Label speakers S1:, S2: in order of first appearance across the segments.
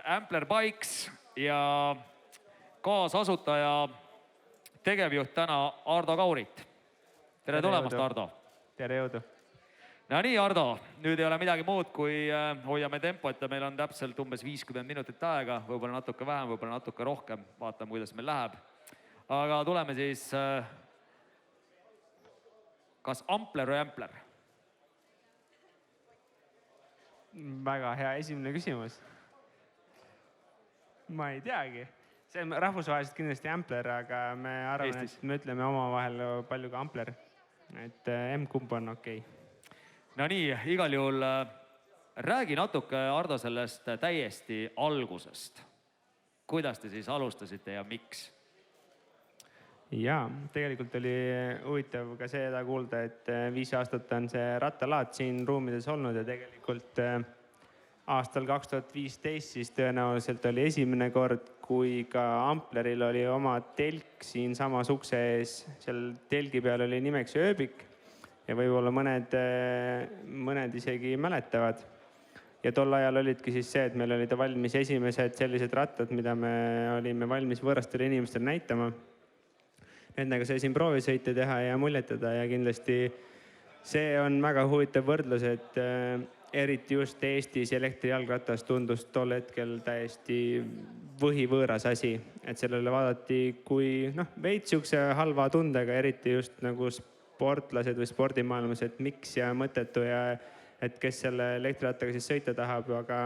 S1: Ampler Bikes ja kaasasutaja tegevjuht täna Ardo Kaurit. Tere tulemast, Ardo!
S2: Tere jõudu!
S1: No nii, Ardo, nüüd ei ole midagi muud, kui hoiame tempot ja meil on täpselt umbes 50 minutit aega, võib-olla natuke vähem, võib-olla natuke rohkem, vaatame, kuidas meil läheb. Aga tuleme siis, kas Ampler või Ampler?
S2: Väga hea esimene küsimus. Ma ei teagi. See on rahvusvaheliselt kindlasti Ampler, aga me arvame, et me ütleme oma vahel palju ka Ampler. Et M-kumb on okei.
S1: No nii, igal juhul räägi natuke, Ardo, sellest täiesti algusest. Kuidas te siis alustasite ja miks?
S2: Jaa, tegelikult oli huvitav ka seda kuulda, et 5 aastat on see rattalaat siin ruumides olnud ja tegelikult aastal 2015 siis tõenäoliselt oli esimene kord, kui ka Ampleril oli oma telk siin samas ukse ees. Seal telgi peal oli nimeks Ööbik ja võib-olla mõned isegi mäletavad. Ja tol ajal olidki siis see, et meil olid valmis esimesed sellised rattad, mida me olime valmis võõrastele inimestele näitama. Nendega sai siin proovisõite teha ja muljetada ja kindlasti see on väga huvitav võrdlus, et eriti just Eestis elektrijalgratas tundus tol hetkel täiesti võhivõõras asi. Et sellele vaadati kui veits siukse halva tundega, eriti just nagu sportlased või spordimaailmas, et miks ja mõttetu ja et kes selle elektrirattaga siis sõita tahab, aga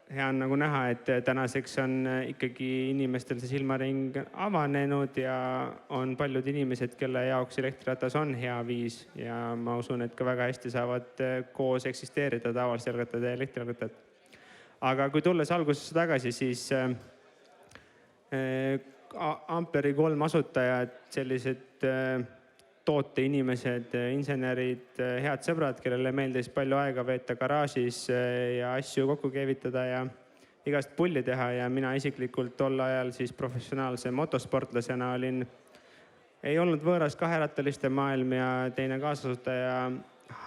S2: hea on nagu näha, et tänaseks on ikkagi inimestel see silmaring avanenud ja on paljud inimesed, kelle jaoks elektriratas on hea viis ja ma usun, et ka väga hästi saavad koos eksisteerida tavalised jalgrattad ja elektrijalgrattad. Aga kui tulles algusesse tagasi, siis Ampleri 3 asutajad, sellised tooteinimesed, insenerid, head sõbrad, kellele meeldis palju aega veeta garaažis ja asju kokku keevitada ja igast pulli teha. Ja mina isiklikult tol ajal siis professionaalse motosportlasena ei olnud võõras kaherattaliste maailm ja teine kaasasutaja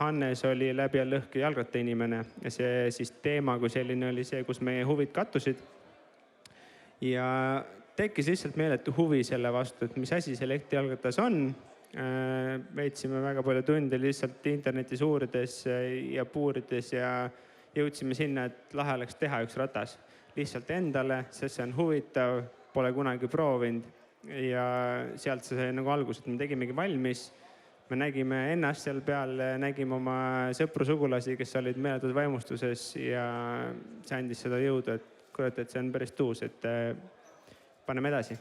S2: Hannes oli läbi ja lõhki jalgrattainimene. Ja see siis teema kui selline oli see, kus meie huvid kattusid. Ja tekkis lihtsalt meeletu huvi selle vastu, et mis asi see elektrijalgratas on. Veetsime väga palju tunde lihtsalt internetis uurides ja puurides ja jõudsime sinna, et lahe oleks teha üks ratas. Lihtsalt endale, sest see on huvitav, pole kunagi proovinud ja sealt see sai nagu algus, et me tegimegi valmis. Me nägime ennast seal peal, nägime oma sõpru-sugulasi, kes olid meeletud vaimustuses ja see andis seda jõudu, et kurat, et see on päris tuus, et paneme edasi.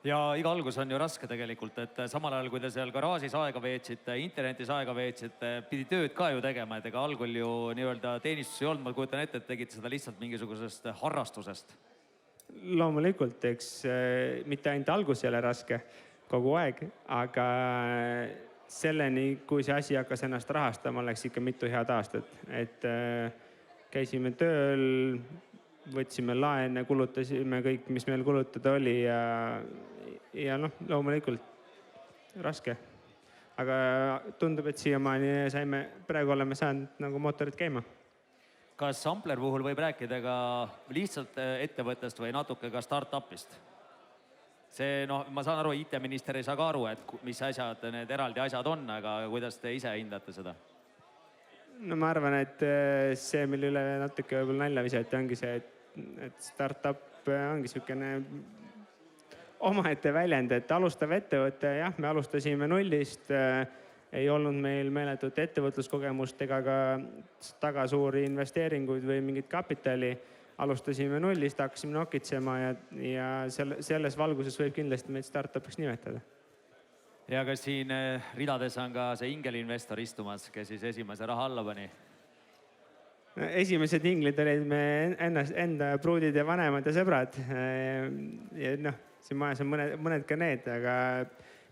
S1: Ja iga algus on ju raske tegelikult, et samal ajal, kui te seal garaažis aega veetsite, internetis aega veetsite, pidi tööd ka ju tegema, et ega algul ju nii-öelda teenistus ei olnud, ma kujutan ette, et tegite seda lihtsalt mingisugusest harrastusest.
S2: Loomulikult, eks mitte ainult algus ei ole raske kogu aeg, aga selleni, kui see asi hakkas ennast rahastama, läks ikka mitu head aastat. Et käisime tööl, võtsime laene, kulutasime kõik, mis meil kulutada oli ja loomulikult raske. Aga tundub, et siiamaani praegu oleme saanud nagu mootorid käima.
S1: Kas Ampler puhul võib rääkida ka lihtsalt ettevõttest või natuke ka start-upist? See, ma saan aru, IT-minister ei saa ka aru, et mis asjad need eraldi asjad on, aga kuidas te ise hindate seda?
S2: No ma arvan, et see, mille üle natuke võib-olla nalja visati, ongi see, et start-up ongi siukene omaette väljend, et alustav ettevõte, jah, me alustasime nullist, ei olnud meil meeletut ettevõtluskogemust ega ka taga suuri investeeringuid või mingit kapitali. Alustasime nullist, hakkasime nokitsema ja selles valguses võib kindlasti meid start-upiks nimetada.
S1: Ja kas siin ridades on ka see ingelinvestor istumas, kes siis esimese raha alla pani?
S2: Esimesed inglid olid me enda pruudid ja vanemad ja sõbrad. Ja siin majas on mõned ka need, aga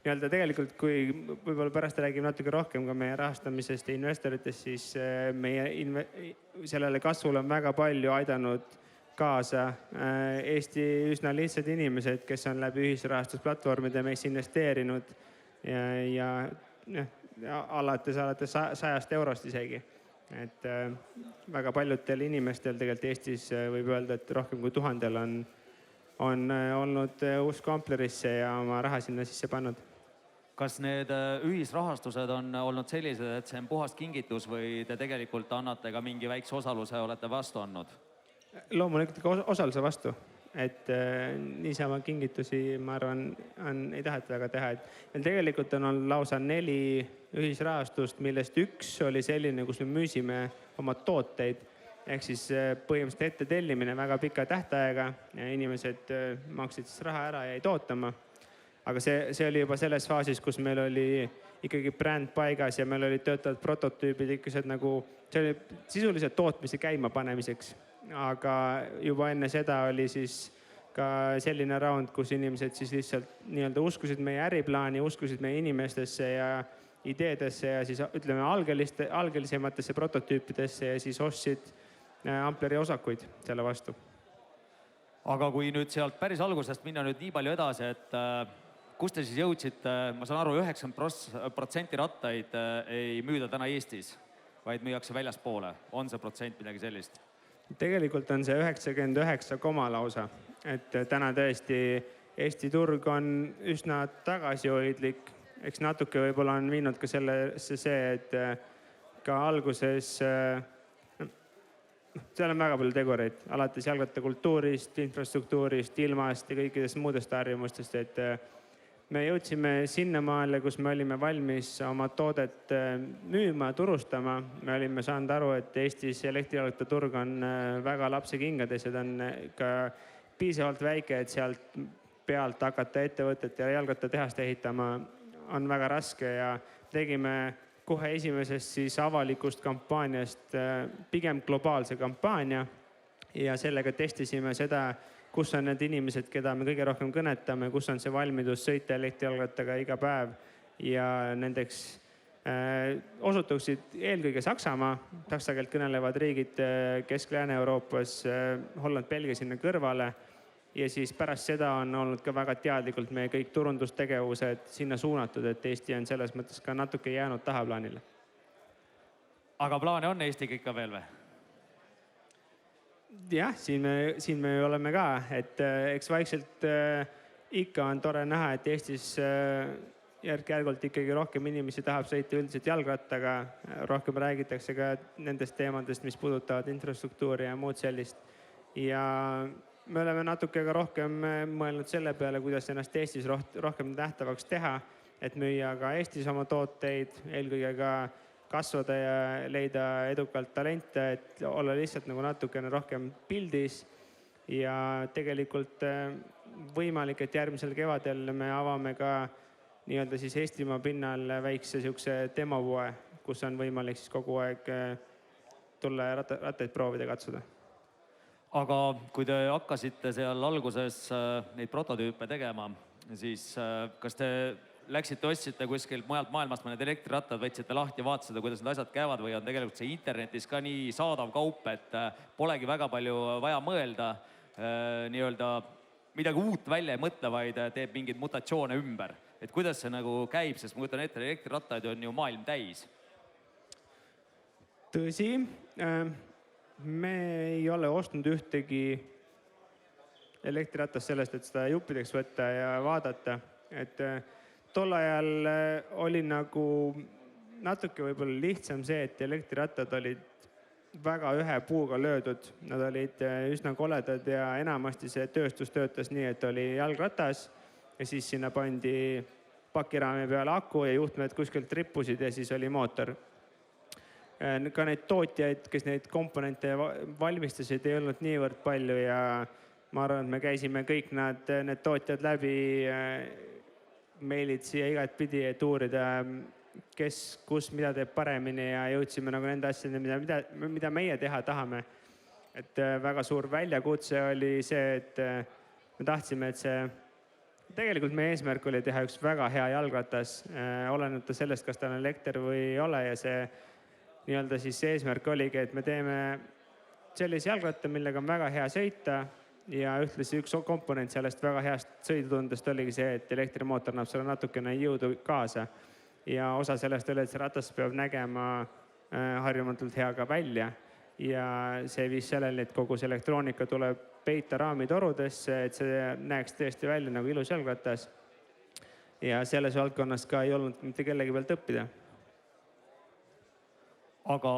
S2: nii-öelda tegelikult, kui võib-olla pärast räägime natuke rohkem ka meie rahastamisest ja investoritest, siis meie sellele kasvule on väga palju aidanud kaasa Eesti üsna lihtsad inimesed, kes on läbi ühisrahastusplatvormide meisse investeerinud ja alates 100 eurost isegi. et väga paljudel inimestel tegelikult Eestis võib öelda, et rohkem kui 1000 on olnud usku Amplerisse ja oma raha sinna sisse pannud.
S1: Kas need ühisrahastused on olnud sellised, et see on puhas kingitus või te tegelikult annate ka mingi väikse osaluse, olete vastu andnud?
S2: Loomulikult ka osaluse vastu, et niisama kingitusi, ma arvan, ei taheta väga teha. Meil tegelikult on olnud lausa 4 ühisrahastust, millest üks oli selline, kus me müüsime oma tooteid, ehk siis põhimõtteliselt ette tellimine väga pika tähtaega ja inimesed maksid siis raha ära ja jäid ootama. Aga see oli juba selles faasis, kus meil oli ikkagi bränd paigas ja meil olid töötavad prototüübid ikka nagu, see oli sisuliselt tootmise käima panemiseks. Aga juba enne seda oli siis ka selline raund, kus inimesed siis lihtsalt nii-öelda uskusid meie äriplaani, uskusid meie inimestesse ja ideedesse ja siis ütleme algelisematesse prototüüpidesse ja siis ostsid Ampleri osakuid selle vastu.
S1: Aga kui nüüd sealt päris algusest minna nüüd nii palju edasi, et kus te siis jõudsite, ma saan aru, 90% rattaid ei müüda täna Eestis, vaid müüakse väljaspoole. On see protsent midagi sellist?
S2: Tegelikult on see 99 lausa, et täna tõesti Eesti turg on üsna tagasihoidlik. Eks natuke võib-olla on viinud ka sellesse see, et ka alguses seal on väga palju tegureid, alates jalgrattakultuurist, infrastruktuurist, ilmast ja kõikidest muudest harjumustest, et me jõudsime sinnamaale, kus me olime valmis oma toodet müüma, turustama. Me olime saanud aru, et Eestis elektrijalgrattaturg on väga lapsekingades ja ta on ka piisavalt väike, et sealt pealt hakata ettevõtet ja jalgrattatehast ehitama on väga raske ja tegime kohe esimesest siis avalikust kampaaniast pigem globaalse kampaania ja sellega testisime seda, kus on need inimesed, keda me kõige rohkem kõnetame, kus on see valmidus sõita elektrijalgrattaga iga päev ja nendeks osutuksid eelkõige Saksamaa, saksa keelt kõnelevad riigid Kesk-Lääne-Euroopas, Holland, Belgia sinna kõrvale ja siis pärast seda on olnud ka väga teadlikult meie kõik turundustegevused sinna suunatud, et Eesti on selles mõttes ka natuke jäänud tahaplaanile.
S1: Aga plaane on Eestiga ikka veel või?
S2: Jah, siin me oleme ka, et eks vaikselt ikka on tore näha, et Eestis järk-järgult ikkagi rohkem inimesi tahab sõita üldiselt jalgrattaga, rohkem räägitakse ka nendest teemadest, mis puudutavad infrastruktuuri ja muud sellist. Ja me oleme natuke ka rohkem mõelnud selle peale, kuidas ennast Eestis rohkem nähtavaks teha, et müüa ka Eestis oma tooteid, eelkõige ka kasvada ja leida edukalt talente, et olla lihtsalt nagu natukene rohkem pildis ja tegelikult võimalik, et järgmisel kevadel me avame ka nii-öelda siis Eestimaa pinnal väikse siukse demopoe, kus on võimalik siis kogu aeg tulla ja rattaid proovida katsuda.
S1: Aga kui te hakkasite seal alguses neid prototüüpe tegema, siis kas te läksite, ostsite kuskilt mujalt maailmast mõned elektrirattad, võtsite lahti ja vaatasite, kuidas need asjad käivad või on tegelikult see internetis ka nii saadav kaup, et polegi väga palju vaja mõelda, nii-öelda midagi uut välja ei mõtle, vaid teeb mingeid mutatsioone ümber. Et kuidas see nagu käib, sest ma kujutan ette, elektrirattaid on ju maailm täis.
S2: Tõsi, me ei ole ostnud ühtegi elektriratast sellest, et seda juppideks võtta ja vaadata, et tol ajal oli nagu natuke võib-olla lihtsam see, et elektrirattad olid väga ühe puuga löödud. Nad olid üsna koledad ja enamasti see tööstus töötas nii, et oli jalgratas ja siis sinna pandi pakiraami peale aku ja juhtmed kuskilt rippusid ja siis oli mootor. Ka neid tootjaid, kes neid komponente valmistasid, ei olnud niivõrd palju ja ma arvan, et me käisime kõik need tootjad läbi, meilid siia igat pidi, et uurida, kes, kus, mida teeb paremini ja jõudsime nagu nende asjadeni, mida meie teha tahame. Et väga suur väljakutse oli see, et me tahtsime, et see, tegelikult meie eesmärk oli teha üks väga hea jalgratas, olenemata sellest, kas ta on elekter või ei ole ja see nii-öelda siis eesmärk oligi, et me teeme sellise jalgratta, millega on väga hea sõita ja ühtlasi üks komponent sellest väga heast sõidutundest oligi see, et elektrimootor annab selle natukene jõudu kaasa. Ja osa sellest oli, et see ratas peab nägema harjumatult hea ka välja ja see viis selleni, et kogu see elektroonika tuleb peita raamitorudesse, et see näeks tõesti välja nagu ilus jalgratas. Ja selles valdkonnas ka ei olnud mitte kellegi pealt õppida.
S1: Aga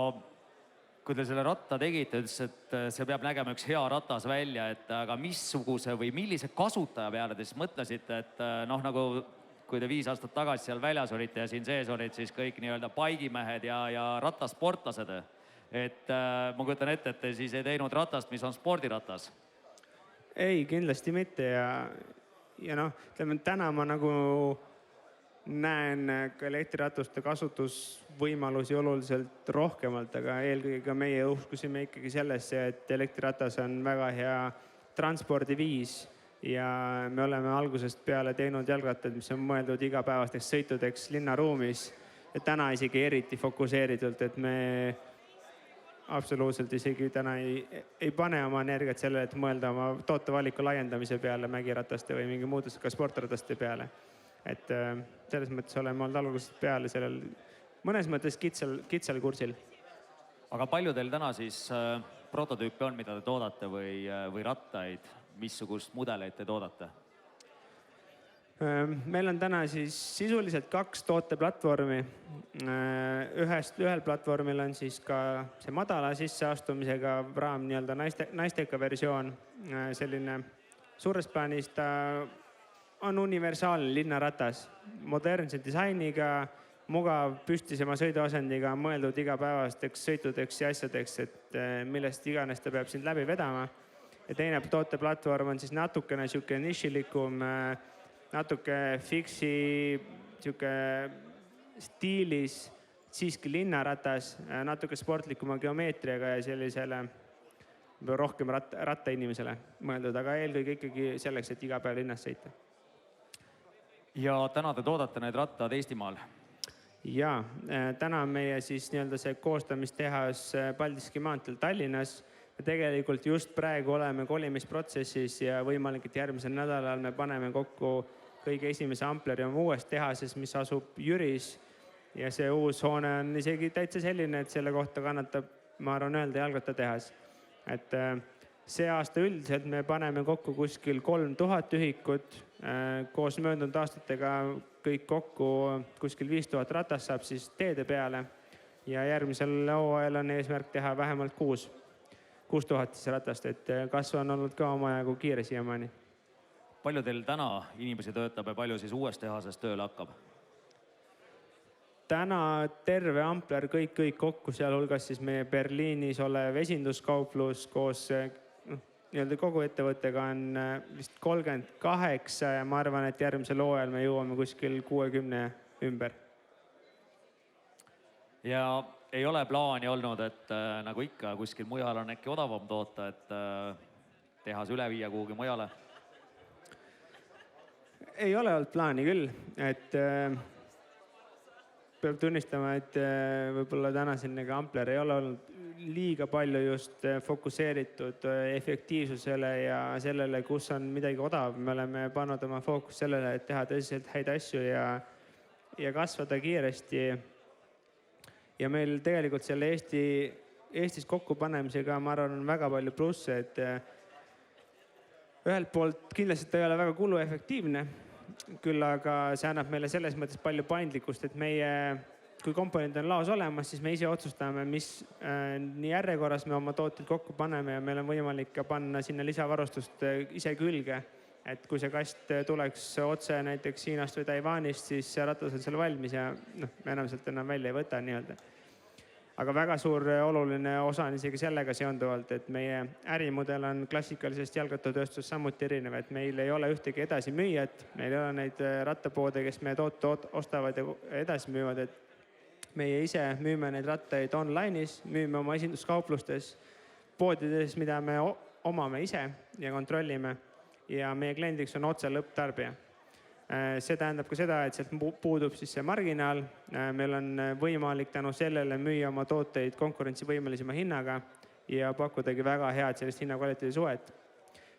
S1: kui te selle ratta tegite, ütles, et see peab nägema üks hea ratas välja, et aga missuguse või millise kasutaja peale te siis mõtlesite, et noh, nagu kui te 5 aastat tagasi seal väljas olite ja siin sees olid siis kõik nii-öelda baigimehed ja rattasportlased. Et ma kujutan ette, et te siis ei teinud ratast, mis on spordiratas.
S2: Ei, kindlasti mitte ja noh, ütleme, täna ma nagu näen ka elektriratuste kasutusvõimalusi oluliselt rohkemalt, aga eelkõige ka meie uskusime ikkagi sellesse, et elektriratas on väga hea transpordiviis ja me oleme algusest peale teinud jalgrattad, mis on mõeldud igapäevasteks sõitudeks linnaruumis ja täna isegi eriti fokuseeritult, et me absoluutselt isegi täna ei pane oma energiat sellele, et mõelda oma tootevaliku laiendamise peale mägirataste või mingi muudes ka sportrataste peale. Et selles mõttes oleme olnud algusest peale sellel mõnes mõttes kitsal kursil.
S1: Aga palju teil täna siis prototüüpe on, mida te toodate või rattaid, missugust mudeleid te toodate?
S2: Meil on täna siis sisuliselt 2 tooteplatvormi. Ühel platvormil on siis ka see madala sisseastumisega raam, nii-öelda naisteka versioon. Selline suures plaanis ta on universaalne linnaratas, modernse disainiga, mugav püstisema sõiduasendiga, mõeldud igapäevasteks sõitudeks ja asjadeks, et millest iganes ta peab sind läbi vedama. Ja teine tooteplatvorm on siis natukene siuke nišilikum, natuke fiksi siuke stiilis, siiski linnaratas, natuke sportlikuma geomeetriaga ja sellisele rohkem rattainimesele mõeldud, aga eelkõige ikkagi selleks, et iga päev linnas sõita.
S1: Ja täna te toodate need rattad Eestimaal?
S2: Ja täna on meie siis nii-öelda see koostamistehas Paldiski maanteel Tallinnas. Ja tegelikult just praegu oleme kolimisprotsessis ja võimalik, et järgmisel nädalal me paneme kokku kõige esimese ampleri oma uues tehases, mis asub Jüris. Ja see uus hoone on isegi täitsa selline, et selle kohta kannatab, ma arvan, öelda jalgrattatehas. Et see aasta üldiselt me paneme kokku kuskil 3000 ühikut, koos möödunud aastatega kõik kokku kuskil 5000 ratast saab siis teede peale ja järgmisel hooajal on eesmärk teha vähemalt 6000 ratast, et kasv on olnud ka omajagu kiire siiamaani.
S1: Palju teil täna inimesi töötab ja palju siis uues tehases tööle hakkab?
S2: Täna terve ampler kõik kokku, sealhulgas siis meie Berliinis olev esinduskauplus koos nii-öelda kogu ettevõttega on vist 38 ja ma arvan, et järgmisel hooajal me jõuame kuskil 60 ümber.
S1: Ja ei ole plaani olnud, et nagu ikka kuskil mujal on äkki odavam toota, et tehas üle viia kuhugi mujale?
S2: Ei ole olnud plaani küll, et peab tunnistama, et võib-olla täna siin ampler ei ole olnud liiga palju just fokuseeritud efektiivsusele ja sellele, kus on midagi odav. Me oleme pannud oma fookus sellele, et teha tõsiselt häid asju ja kasvada kiiresti. Ja meil tegelikult selle Eestis kokkupanemisega, ma arvan, on väga palju plusse, et ühelt poolt kindlasti ta ei ole väga kuluefektiivne, küll aga see annab meile selles mõttes palju paindlikkust, et meie kui komponent on laos olemas, siis me ise otsustame, mis nii järjekorras me oma tooted kokku paneme ja meil on võimalik ka panna sinna lisavarustust ise külge. Et kui see kast tuleks otse näiteks Hiinast või Taiwanist, siis see ratas on seal valmis ja me enam sealt enam välja ei võta nii-öelda. Aga väga suur oluline osa on isegi sellega seonduvalt, et meie ärimudel on klassikalisest jalgrattatööstusest samuti erinev, et meil ei ole ühtegi edasi müüjat, meil ei ole neid rattapoode, kes meie toote ostavad ja edasi müüvad, et meie ise müüme neid rattaid online'is, müüme oma esinduskauplustes, poodides, mida me omame ise ja kontrollime ja meie kliendiks on otse lõpptarbija. See tähendab ka seda, et sealt puudub siis see marginaal. Meil on võimalik tänu sellele müüa oma tooteid konkurentsivõimelisema hinnaga ja pakkudagi väga head sellist hinnakvaliteedi suhet.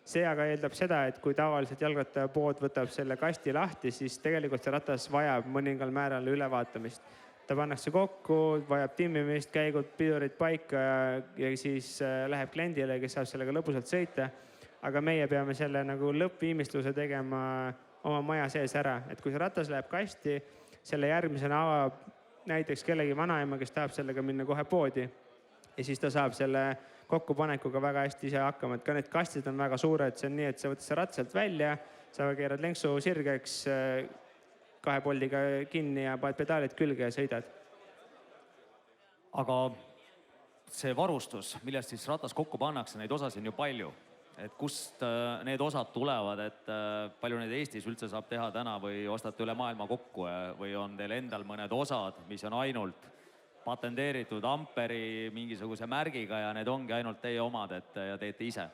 S2: See aga eeldab seda, et kui tavaliselt jalgrattapood võtab selle kasti lahti, siis tegelikult see ratas vajab mõningal määral ülevaatamist. ta pannakse kokku, vajab timmimist, käigud, pidurid paika ja siis läheb kliendile, kes saab sellega lõbusalt sõita. Aga meie peame selle nagu lõppviimistluse tegema oma maja sees ära, et kui see ratas läheb kasti, selle järgmisena avab näiteks kellegi vanaema, kes tahab sellega minna kohe poodi ja siis ta saab selle kokkupanekuga väga hästi ise hakkama, et ka need kastid on väga suured, see on nii, et sa võtad see ratselt välja, sa keerad lenksu sirgeks, 2 poldiga kinni ja paned pedaalid külge ja sõidad.
S1: Aga see varustus, millest siis ratas kokku pannakse, neid osasid on ju palju. Et kust need osad tulevad, et palju neid Eestis üldse saab teha täna või ostate üle maailma kokku või on teil endal mõned osad, mis on ainult patenteeritud Amperi mingisuguse märgiga ja need ongi ainult teie omad, ja teete ise?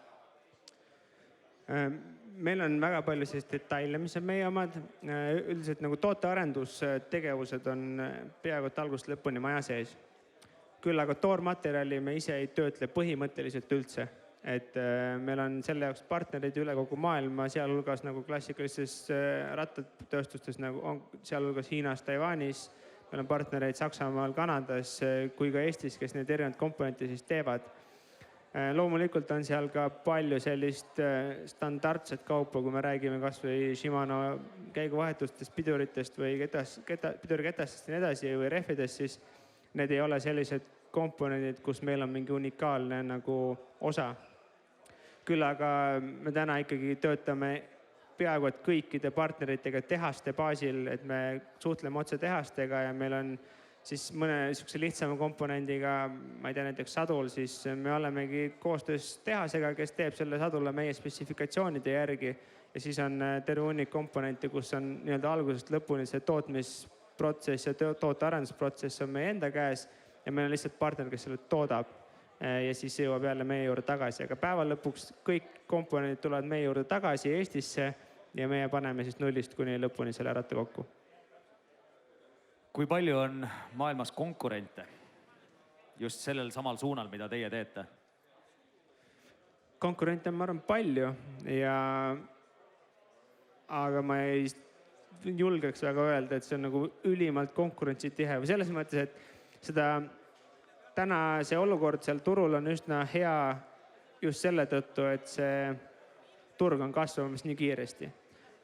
S2: Meil on väga palju sellist detaile, mis on meie omad. Üldiselt nagu tootearendustegevused on peaaegu algusest lõpuni maja sees. Küll aga toormaterjali me ise ei töötle põhimõtteliselt üldse. Et meil on selle jaoks partnerid üle kogu maailma, sealhulgas nagu klassikalistes rattatööstustes, nagu on sealhulgas Hiinas, Taiwanis. Meil on partnereid Saksamaal, Kanadas kui ka Eestis, kes need erinevad komponente siis teevad. Loomulikult on seal ka palju sellist standardset kaupa, kui me räägime kas või Shimano käiguvahetustest, piduritest või piduriketastest ja nii edasi või rehvidest, siis need ei ole sellised komponendid, kus meil on mingi unikaalne nagu osa. Küll aga me täna ikkagi töötame peaaegu et kõikide partneritega tehaste baasil, et me suhtleme otse tehastega ja meil on siis mõne niisuguse lihtsama komponendiga, ma ei tea, näiteks sadul, siis me olemegi koostöös tehasega, kes teeb selle sadula meie spetsifikatsioonide järgi ja siis on terve hunnik komponente, kus on nii-öelda algusest lõpuni see tootmisprotsess ja tootearendusprotsess on meie enda käes ja meil on lihtsalt partner, kes selle toodab ja siis jõuab jälle meie juurde tagasi. Aga päeva lõpuks kõik komponendid tulevad meie juurde tagasi Eestisse ja meie paneme siis nullist kuni lõpuni selle ratta kokku.
S1: Kui palju on maailmas konkurente just sellel samal suunal, mida teie teete?
S2: Konkurente on, ma arvan, palju aga ma ei julgeks väga öelda, et see on nagu ülimalt konkurentsitihe või selles mõttes, et täna see olukord seal turul on üsna hea just selle tõttu, et see turg on kasvamas nii kiiresti.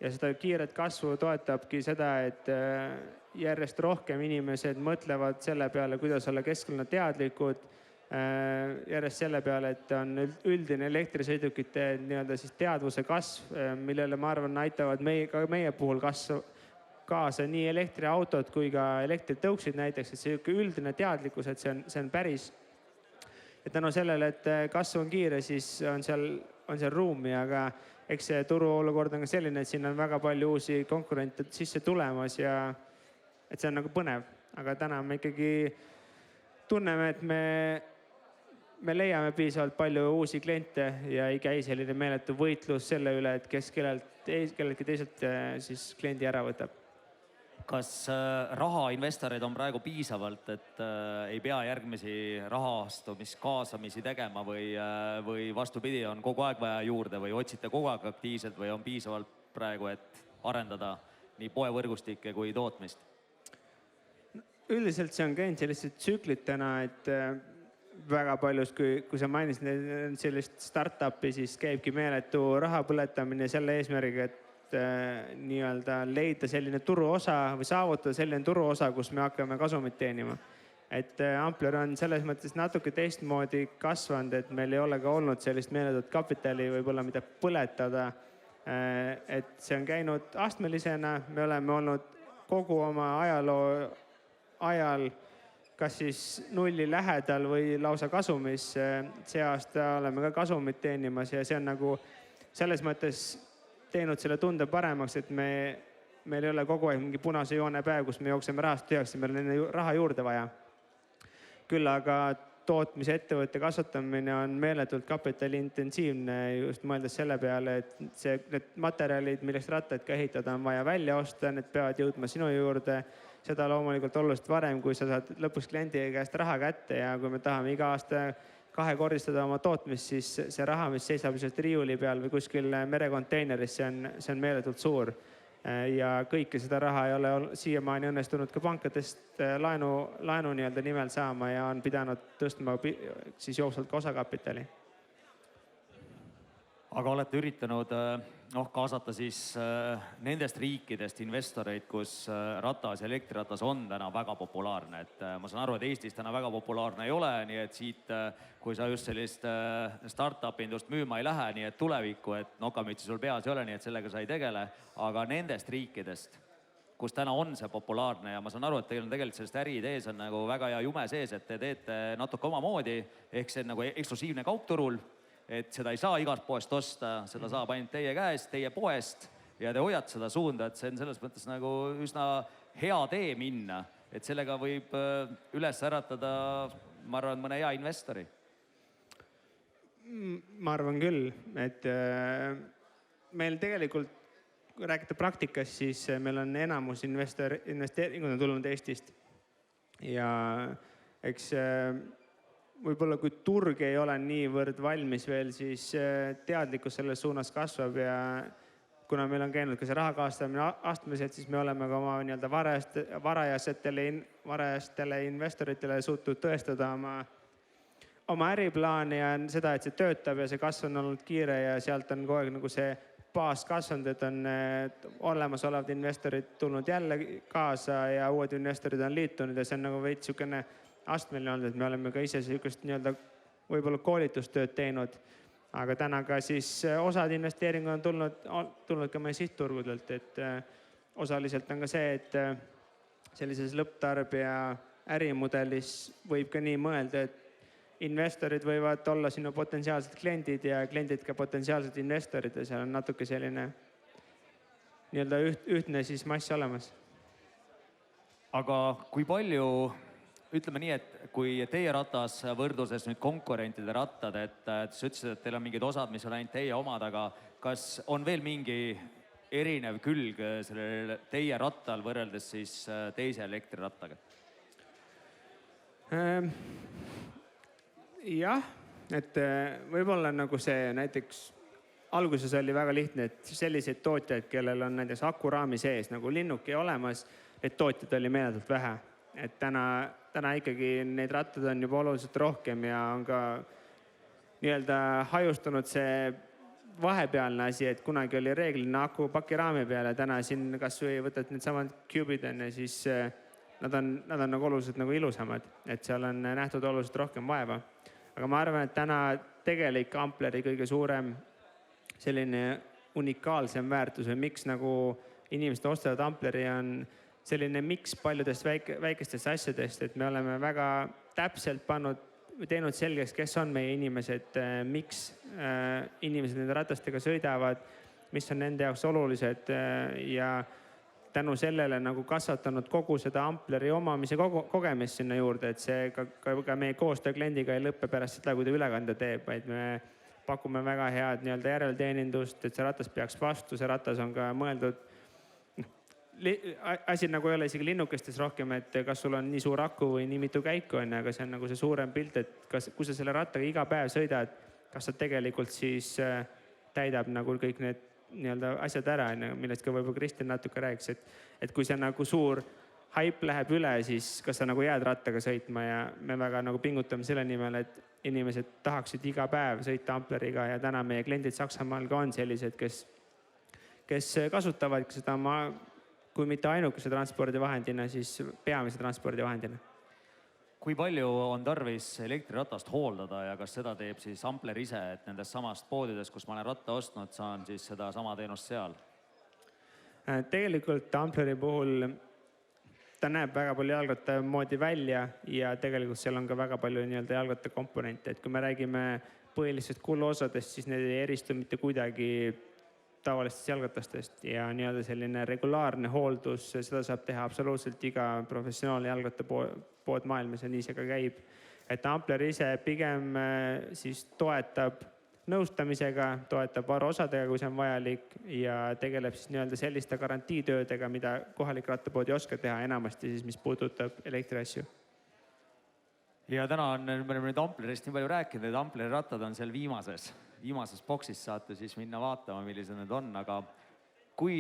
S2: Ja seda kiiret kasvu toetabki seda, et järjest rohkem inimesed mõtlevad selle peale, kuidas olla keskkonnateadlikud, järjest selle peale, et on üldine elektrisõidukite nii-öelda siis teadvuse kasv, millele ma arvan aitavad ka meie puhul kaasa nii elektriautod kui ka elektritõuksid näiteks, et see üldine teadlikkus, et see on päris. Ja tänu sellele, et kasv on kiire, siis on seal ruumi, aga eks see turuolukord on ka selline, et siin on väga palju uusi konkurente sisse tulemas ja et see on nagu põnev. Aga täna me ikkagi tunneme, et me leiame piisavalt palju uusi kliente ja ei käi selline meeletu võitlus selle üle, et kes kelleltki teiselt siis kliendi ära võtab.
S1: Kas rahainvestoreid on praegu piisavalt, et ei pea järgmisi rahastamiskaasamisi tegema või vastupidi, on kogu aeg vaja juurde või otsite kogu aeg aktiivselt või on piisavalt praegu, et arendada nii poevõrgustikke kui tootmist?
S2: Üldiselt see on käinud sellised tsüklid täna, et väga paljus, kui sa mainisid sellist startupi, siis käibki meeletu raha põletamine selle eesmärgiga, et nii-öelda leida selline turuosa või saavutada selline turuosa, kus me hakkame kasumit teenima. Et Ampler on selles mõttes natuke teistmoodi kasvanud, et meil ei ole ka olnud sellist meeletut kapitali võib-olla mida põletada. Et see on käinud astmelisena, me oleme olnud kogu oma ajaloo ajal kas siis nulli lähedal või lausa kasumis. See aasta oleme ka kasumit teenimas ja see on nagu selles mõttes teinud selle tunde paremaks, et meil ei ole kogu aeg mingi punase joone päev, kus me jookseme rahast tühjaks ja meil on raha juurde vaja. Küll aga tootmisettevõtte kasvatamine on meeletult kapitaliintensiivne just mõeldes selle peale, et need materjalid, millest rattaid ka ehitada, on vaja välja osta, need peavad jõudma sinu juurde. Seda loomulikult oluliselt varem, kui sa saad lõpuks kliendi käest raha kätte ja kui me tahame iga aasta kahekordistada oma tootmist, siis see raha, mis seisab lihtsalt riiuli peal või kuskil merekonteineris, see on meeletult suur. ja kõike seda raha ei ole siiamaani õnnestunud ka pankadest laenu nii-öelda nimel saama ja on pidanud tõstma siis jooksvalt ka osakapitali.
S1: aga olete üritanud kaasata siis nendest riikidest investoreid, kus ratas ja elektriratas on täna väga populaarne, et ma saan aru, et Eestis täna väga populaarne ei ole, nii et siit, kui sa just sellist startup'i indust müüma ei lähe, nii et tulevikku, et nokamütsi sul peas ei ole, nii et sellega sa ei tegele, aga nendest riikidest, kus täna on see populaarne ja ma saan aru, et teil on tegelikult sellest äriidees on nagu väga hea jume sees, et te teete natuke omamoodi, ehk see on nagu eksklusiivne kaupturul, et seda ei saa igast poest osta, seda saab ainult teie käest, teie poest ja te hoiate seda suunda, et see on selles mõttes nagu üsna hea tee minna, et sellega võib üles äratada, ma arvan, mõne hea investori.
S2: Ma arvan küll, et meil tegelikult, kui rääkida praktikast, siis meil on enamus investeeringud on tulnud Eestist ja eks võib-olla kui turg ei ole niivõrd valmis veel, siis teadlikkus selles suunas kasvab ja kuna meil on käinud ka see raha kaastamine astmeliselt, siis me oleme ka oma nii-öelda varajastele investoritele suutnud tõestada oma äriplaani ja seda, et see töötab ja see kasv on olnud kiire ja sealt on kogu aeg nagu see baas kasvanud, et on olemasolevad investorid tulnud jälle kaasa ja uued investorid on liitunud ja see on nagu veits niisugune astmeline olnud, et me oleme ka ise niisugust nii-öelda võib-olla koolitustööd teinud, aga täna ka siis osad investeeringud on tulnud ka meie sihtturgudelt, et osaliselt on ka see, et sellises lõpptarbija ärimudelis võib ka nii mõelda, et investorid võivad olla sinu potentsiaalsed kliendid ja kliendid ka potentsiaalsed investorid ja seal on natuke selline nii-öelda ühtne siis mass olemas.
S1: Aga kui palju, ütleme nii, et kui teie ratas võrdluses nüüd konkurentide rattad, et sa ütlesid, et teil on mingid osad, mis on ainult teie omad, aga kas on veel mingi erinev külg sellel teie rattal võrreldes siis teise elektrirattaga?
S2: Jah, et võib-olla nagu see näiteks alguses oli väga lihtne, et selliseid tootjaid, kellel on näiteks akuraami sees nagu linnuke olemas, et tootjaid oli meeletult vähe. Et täna ikkagi neid rattad on juba oluliselt rohkem ja on ka nii-öelda hajustunud see vahepealne asi, et kunagi oli reeglina aku pakiraami peale, täna siin kas või võtad need samad Cubid ja siis nad on nagu oluliselt nagu ilusamad, et seal on nähtud oluliselt rohkem vaeva. Aga ma arvan, et täna tegelik Ampleri kõige suurem selline unikaalsem väärtus või miks nagu inimesed ostavad Ampleri on selline miks paljudest väikestest asjadest, et me oleme väga täpselt teinud selgeks, kes on meie inimesed, miks inimesed nende ratastega sõidavad, mis on nende jaoks olulised ja tänu sellele nagu kasvatanud kogu seda Ampleri omamise kogemist sinna juurde, et see ka meie koostöö kliendiga ei lõppe pärast seda, kui ta ülekande teeb, vaid me pakume väga head nii-öelda järelteenindust, et see ratas peaks vastu, see ratas on ka mõeldud. Asi nagu ei ole isegi linnukestes rohkem, et kas sul on nii suur aku või nii mitu käiku on, aga see on nagu see suurem pilt, et kui sa selle rattaga iga päev sõidad, kas sa tegelikult siis täidab nagu kõik need nii-öelda asjad ära, millest ka võib-olla Kristjan natuke rääkis, et kui see nagu suur haip läheb üle, siis kas sa nagu jääd rattaga sõitma ja me väga nagu pingutame selle nimel, et inimesed tahaksid iga päev sõita Ampleriga ja täna meie kliendid Saksamaal ka on sellised, kes kasutavad seda kui mitte ainukese transpordivahendina, siis peamise transpordivahendina.
S1: Kui palju on tarvis elektriratast hooldada ja kas seda teeb siis Ampler ise, et nendest samast poodides, kus ma olen ratta ostnud, saan siis seda sama teenust seal? Tegelikult
S2: Ampleri puhul ta näeb väga palju jalgratta moodi välja ja tegelikult seal on ka väga palju nii-öelda jalgratta komponente, et kui me räägime põhilistest kuluosadest, siis need ei eristu mitte kuidagi tavalistest jalgratastest ja nii-öelda selline regulaarne hooldus, seda saab teha absoluutselt iga professionaalne jalgrattapood maailmas ja nii see ka käib. Et Ampler ise pigem siis toetab nõustamisega, toetab varuosadega, kui see on vajalik ja tegeleb siis nii-öelda selliste garantiitöödega, mida kohalik rattapood ei oska teha enamasti siis, mis puudutab elektriasju. Ja täna me oleme nüüd Amplerist nii palju rääkinud, et Ampleri rattad on seal viimases boksis, saate siis minna vaatama, millised need on, aga kui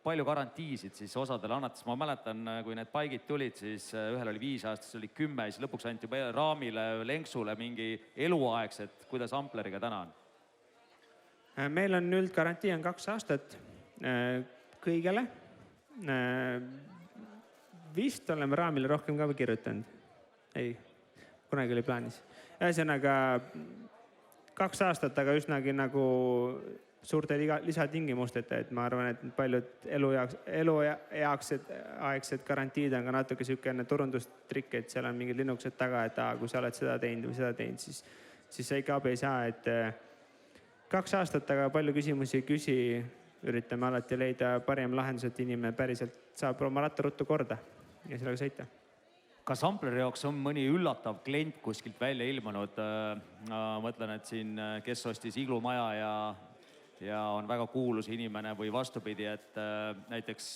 S1: palju garantiisid siis osadele annate, sest ma mäletan, kui need paigid tulid, siis ühel oli 5 aastat, siis oli 10, siis lõpuks anti juba raamile, lenksule mingi eluaegset, kuidas Ampleriga täna on?
S2: Meil on üldgarantii on 2 aastat kõigele. Vist oleme raamile rohkem ka kirjutanud. Ei, kunagi oli plaanis. Ühesõnaga 2 aastat, aga üsnagi nagu suurte lisatingimusteta, et ma arvan, et paljud eluaegsed garantiid on ka natuke selline turundustrikk, et seal on mingid linnukesed taga, et kui sa oled seda teinud või seda teinud, siis sa ikka abi ei saa, et 2 aastat, aga palju küsimusi ei küsi. Üritame alati leida parim lahendus, et inimene päriselt saab oma ratta ruttu korda ja sellega sõita.
S1: Kas Ampleri jaoks on mõni üllatav klient kuskilt välja ilmunud? Ma mõtlen, et siin, kes ostis iglumaja ja on väga kuulus inimene või vastupidi, et näiteks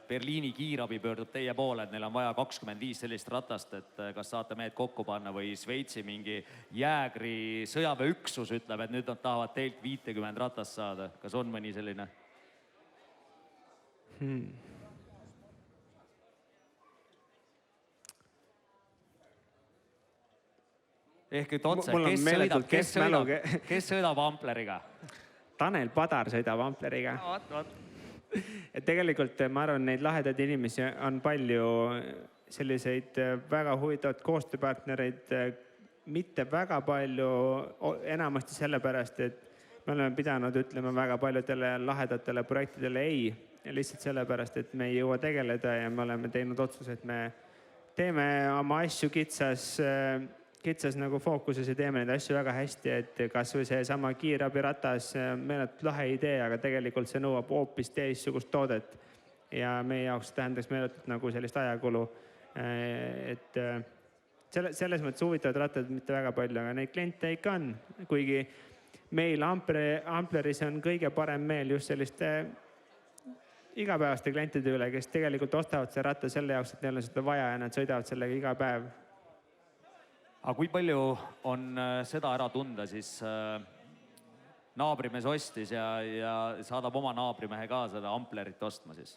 S1: Berliini kiirabi pöördub teie poole, et neil on vaja 25 sellist ratast, et kas saate mehed kokku panna või Šveitsi mingi jäägri sõjaväeüksus ütleb, et nüüd nad tahavad teilt 50 ratast saada. Kas on mõni selline? Ehk et otse, kes sõidab Ampleriga?
S2: Tanel Padar sõidab Ampleriga. Et tegelikult ma arvan, neid lahedaid inimesi on palju, selliseid väga huvitavad koostööpartnereid, mitte väga palju, enamasti sellepärast, et me oleme pidanud ütlema väga paljudele lahedatele projektidele ei, lihtsalt sellepärast, et me ei jõua tegeleda ja me oleme teinud otsuse, et me teeme oma asju kitsas nagu fookuses ja teeme neid asju väga hästi, et kas või see sama kiirabiratas, meeletult lahe idee, aga tegelikult see nõuab hoopis teistsugust toodet ja meie jaoks tähendaks meeletult nagu sellist ajakulu. Et selles mõttes huvitavad rattad mitte väga palju, aga neid kliente ikka on, kuigi meil Ampleris on kõige parem meel just selliste igapäevaste klientide üle, kes tegelikult ostavad see ratta selle jaoks, et neil on seda vaja ja nad sõidavad sellega iga päev.
S1: Aga kui palju on seda ära tunda, siis naabrimees ostis ja saadab oma naabrimehe ka seda Amplerit ostma siis?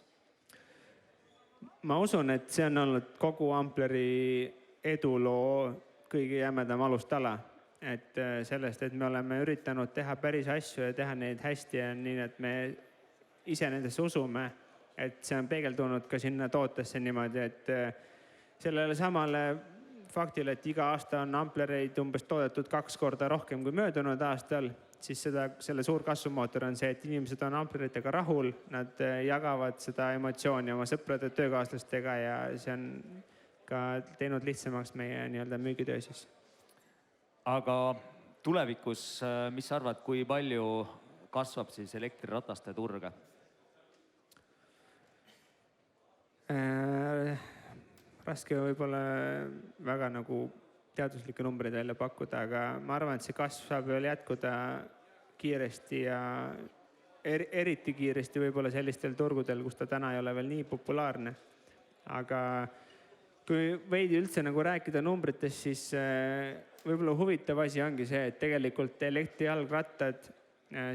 S2: Ma usun, et see on olnud kogu Ampleri eduloo kõige jämedam alustala. Et sellest, et me oleme üritanud teha päris asju ja teha neid hästi ja nii, et me ise nendesse usume, et see on peegeldunud ka sinna tootesse niimoodi, et sellele samale faktile, et iga aasta on Amplereid umbes toodetud 2 korda rohkem kui möödunud aastal, siis selle suur kasvumootor on see, et inimesed on Ampleritega rahul, nad jagavad seda emotsiooni oma sõprade töökaaslastega ja see on ka teinud lihtsamaks meie nii-öelda müügitöö siis.
S1: Aga tulevikus, mis sa arvad, kui palju kasvab siis elektrirataste turga?
S2: Raske võib-olla väga nagu teaduslikke numbreid välja pakkuda, aga ma arvan, et see kasv saab veel jätkuda kiiresti ja eriti kiiresti võib-olla sellistel turgudel, kus ta täna ei ole veel nii populaarne. Aga kui veidi üldse nagu rääkida numbritest, siis võib-olla huvitav asi ongi see, et tegelikult elektrijalgrattad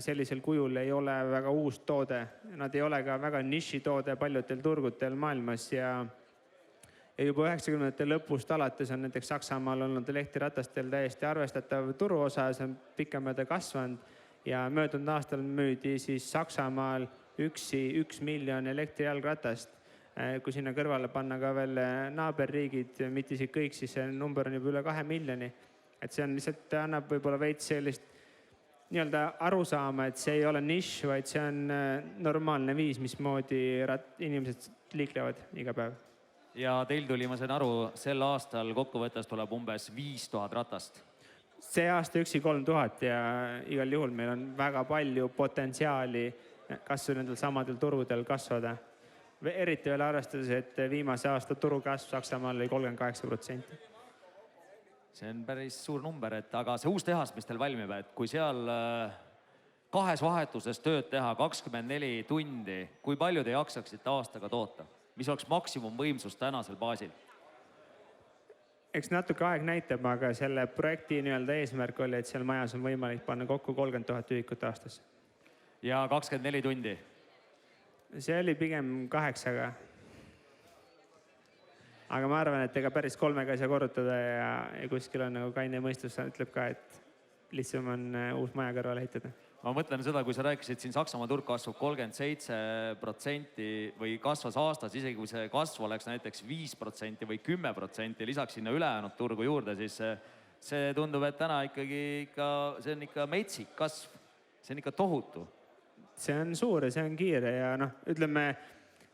S2: sellisel kujul ei ole väga uus toode. Nad ei ole ka väga nišitoode paljudel turgudel maailmas ja juba 90-ndate lõpust alates on näiteks Saksamaal olnud elektriratastel täiesti arvestatav turuosa, see on pikemööda kasvanud ja möödunud aastal müüdi siis Saksamaal üksi 1 miljon elektrijalgratast. Kui sinna kõrvale panna ka veel naaberriigid, mitte isegi kõik, siis see number on juba üle 2 miljoni. Et see on lihtsalt annab võib-olla veits sellist nii-öelda arusaama, et see ei ole nišš, vaid see on normaalne viis, mismoodi inimesed liiklevad iga päev.
S1: Ja teil tuli, ma sain aru, sel aastal kokkuvõttes tuleb umbes 5000 ratast.
S2: See aasta üksi 3000 ja igal juhul meil on väga palju potentsiaali kasvu nendel samadel turgudel kasvada. Eriti veel arvestades, et viimase aasta turukasv Saksamaal oli 38%.
S1: See on päris suur number, aga see uus tehas, mis teil valmib, et kui seal 2 vahetuses tööd teha 24 tundi, kui palju te jaksaksite aastaga toota? Mis oleks maksimumvõimsus tänasel baasil?
S2: Eks natuke aeg näitab, aga selle projekti nii-öelda eesmärk oli, et seal majas on võimalik panna kokku 30 000 ühikut aastas.
S1: Ja 24 tundi?
S2: see oli pigem 8-ga. Aga ma arvan, et ega päris 3-ga ei saa korrutada ja kuskil on nagu kaine mõistus ütleb ka, et lihtsam on uus maja kõrvale ehitada.
S1: Ma mõtlen seda, kui sa rääkisid siin Saksamaa turg kasvab 37% või kasvas aastas, isegi kui see kasv oleks näiteks 5% või 10%, lisaks sinna ülejäänud turgu juurde, siis see tundub, et täna see on ikka metsik kasv. See on ikka tohutu.
S2: See on suur ja see on kiire ja ütleme,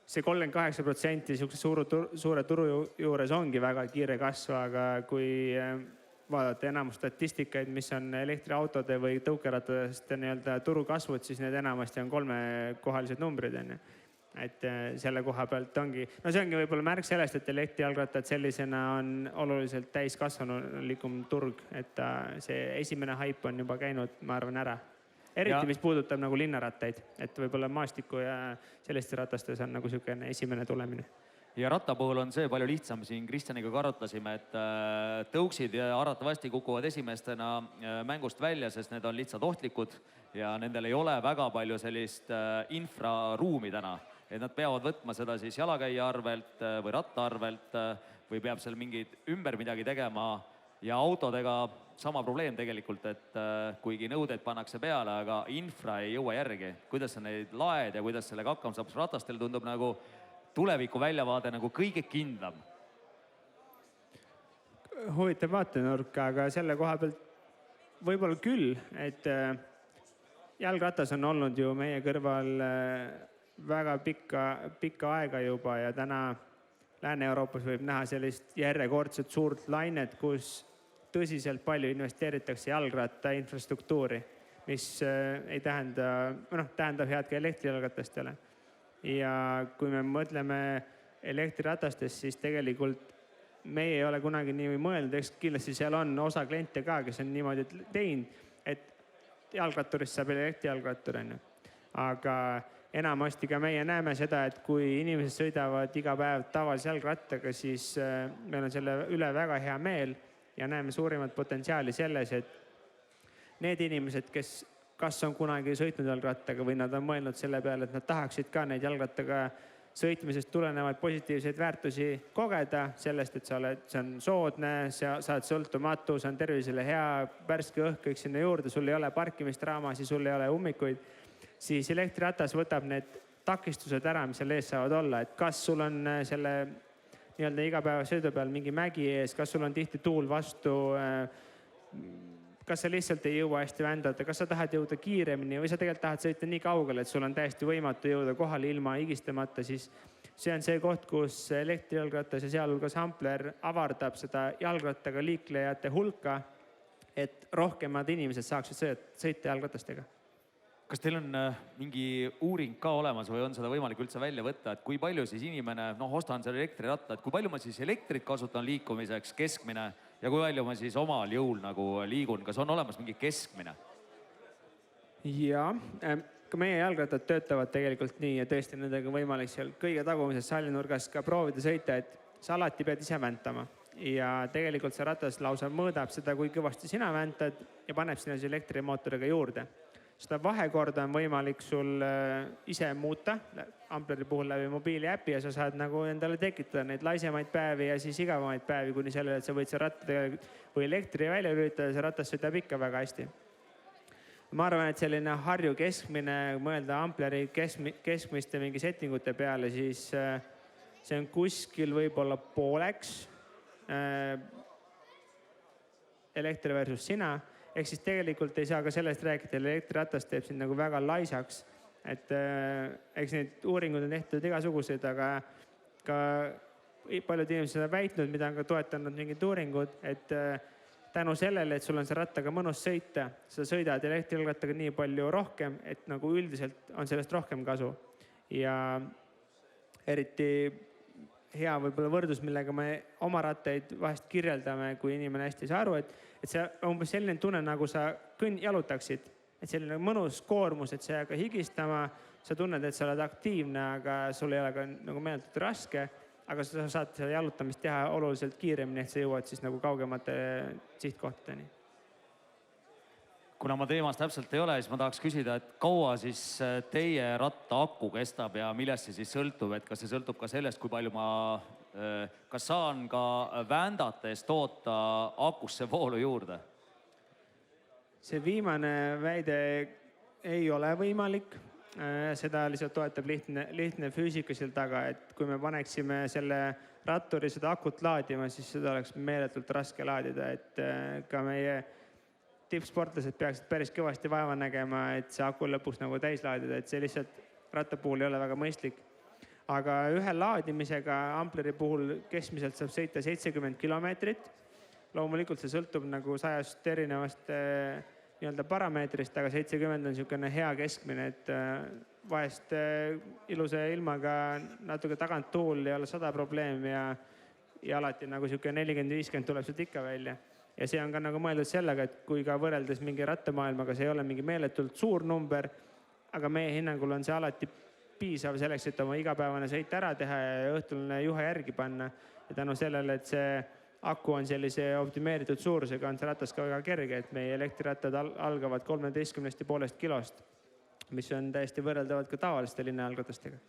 S2: see 38% suure turu juures ongi väga kiire kasv, aga kui vaadata enamus statistikaid, mis on elektriautode või tõukerattadest turu kasvud, siis need enamasti on 3-kohalised numbrid. Et selle koha pealt ongi, see ongi võib-olla märk sellest, et elektrijalgrattad sellisena on oluliselt täiskasvanulikum turg, et see esimene haip on juba käinud, ma arvan, ära. Eriti, mis puudutab nagu linnarattaid, et võib-olla maastiku ja sellistes ratastes on nagu selline esimene tulemine.
S1: Ja ratta puhul on see palju lihtsam, siin Kristjaniga arutasime, et tõuksid arvatavasti kukuvad esimestena mängust välja, sest need on lihtsalt ohtlikud ja nendel ei ole väga palju sellist infraruumi täna. Et nad peavad võtma seda siis jalakäija arvelt või ratta arvelt või peab seal ümber midagi tegema ja autodega sama probleem tegelikult, et kuigi nõudeid pannakse peale, aga infra ei jõua järgi. Kuidas sa neid laed ja kuidas sellega hakkama saab, ratastel tundub nagu tuleviku väljavaade nagu kõige kindlam.
S2: Huvitav vaatenurk, aga selle koha pealt võib-olla küll, et jalgratas on olnud ju meie kõrval väga pikka aega juba ja täna Lääne-Euroopas võib näha sellist järjekordset suurt lainet, kus tõsiselt palju investeeritakse jalgratta infrastruktuuri, mis ei tähendab head ka elektrijalgratastele. Ja kui me mõtleme elektriratastest, siis tegelikult meie ei ole kunagi nii mõelnud, eks kindlasti seal on osa kliente ka, kes on niimoodi teinud, et jalgratturist saab elektrijalgrattur. Aga enamasti ka meie näeme seda, et kui inimesed sõidavad iga päev tavalise jalgrattaga, siis meil on selle üle väga hea meel ja näeme suurimat potentsiaali selles, et need inimesed, kes kas on kunagi sõitnud jalgrattaga või nad on mõelnud selle peale, et nad tahaksid ka neid jalgrattaga sõitmisest tulenevaid positiivseid väärtusi kogeda, sellest, et see on soodne, sa oled sõltumatu, see on tervisele hea, värske õhk kõik sinna juurde, sul ei ole parkimist raamasi, sul ei ole ummikuid, siis elektriratas võtab need takistused ära, mis seal ees saavad olla, et kas sul on selle igapäeva sõidu peal mingi mägi ees, kas sul on tihti tuul vastu, kas sa lihtsalt ei jõua hästi vändata, kas sa tahad jõuda kiiremini või sa tegelikult tahad sõita nii kaugele, et sul on täiesti võimatu jõuda kohale ilma higistamata, siis see on see koht, kus elektrijalgratas ja sealhulgas Ampler avardab seda jalgrattaga liiklejate hulka, et rohkemad inimesed saaksid sõita jalgratastega.
S1: Kas teil on mingi uuring ka olemas või on seda võimalik üldse välja võtta, et kui palju siis inimene, ostan selle elektriratta, et kui palju ma siis elektrit kasutan liikumiseks keskmine ja kui palju ma siis omal jõul nagu liigun, kas on olemas mingi keskmine?
S2: Ja, ka meie jalgrattad töötavad tegelikult nii ja tõesti nendega võimalik seal kõige tagumises sallinurgas ka proovida sõita, et sa alati pead ise väntama. Ja tegelikult see ratas lausa mõõdab seda, kui kõvasti sina väntad ja paneb sinna elektrimootoriga juurde. Seda vahekorda on võimalik sul ise muuta Ampleri puhul läbi mobiiliäpi ja sa saad nagu endale tekitada neid laisemaid päevi ja siis igavamaid päevi kuni sellele, et sa võid see ratta või elektri välja lülitada, see ratas sõidab ikka väga hästi. Ma arvan, et selline Harju keskmine, mõelda Ampleri keskmiste mingi settingute peale, siis see on kuskil võib-olla pooleks elektri versus sina. Ehk siis tegelikult ei saa ka sellest rääkida, elektriratas teeb sind nagu väga laisaks. Et eks neid uuringud on tehtud igasuguseid, aga ka paljud inimesed on väitnud, mida on ka toetanud mingid uuringud, et tänu sellele, et sul on see rattaga mõnus sõita, sa sõidad elektrijalgrattaga nii palju rohkem, et nagu üldiselt on sellest rohkem kasu. Ja eriti hea võib-olla võrdlus, millega me oma rattaid vahest kirjeldame, kui inimene hästi ei saa aru, et see on umbes selline tunne, nagu sa jalutaksid, et selline mõnus koormus, et sa ei hakka higistama, sa tunned, et sa oled aktiivne, aga sul ei ole ka nagu meeletult raske, aga sa saad seda jalutamist teha oluliselt kiiremini, et sa jõuad siis nagu kaugemate sihtkohtadeni.
S1: kuna ma teemas täpselt ei ole, siis ma tahaks küsida, et kaua siis teie ratta aku kestab ja millest see siis sõltub, et kas see sõltub ka sellest, kui palju ma, kas saan ka vändates toota akusse voolu juurde?
S2: See viimane väide ei ole võimalik. Seda lihtsalt toetab lihtne füüsika seal taga, et kui me paneksime selle ratturi seda akut laadima, siis seda oleks meeletult raske laadida, et ka meie tippsportlased peaksid päris kõvasti vaeva nägema, et see aku lõpuks nagu täis laadida, et see lihtsalt ratta puhul ei ole väga mõistlik. Aga ühe laadimisega Ampleri puhul keskmiselt saab sõita 70 kilomeetrit. Loomulikult see sõltub nagu 100 erinevast nii-öelda parameetrist, aga 70 on niisugune hea keskmine, et vahest ilusa ilmaga natuke tagant tuul ei ole 100 probleemi ja alati nagu niisugune 40-50 tuleb sealt ikka välja. Ja see on ka nagu mõeldud sellega, et kui ka võrreldes mingi rattamaailmaga, see ei ole mingi meeletult suur number, aga meie hinnangul on see alati piisav selleks, et oma igapäevane sõit ära teha ja õhtuline juhe järgi panna. Ja tänu sellele, et see aku on sellise optimeeritud suurusega, on see ratas ka väga kerge, et meie elektrirattad algavad 13,5 kilost, mis on täiesti võrreldavad ka tavaliste linnajalgratastega.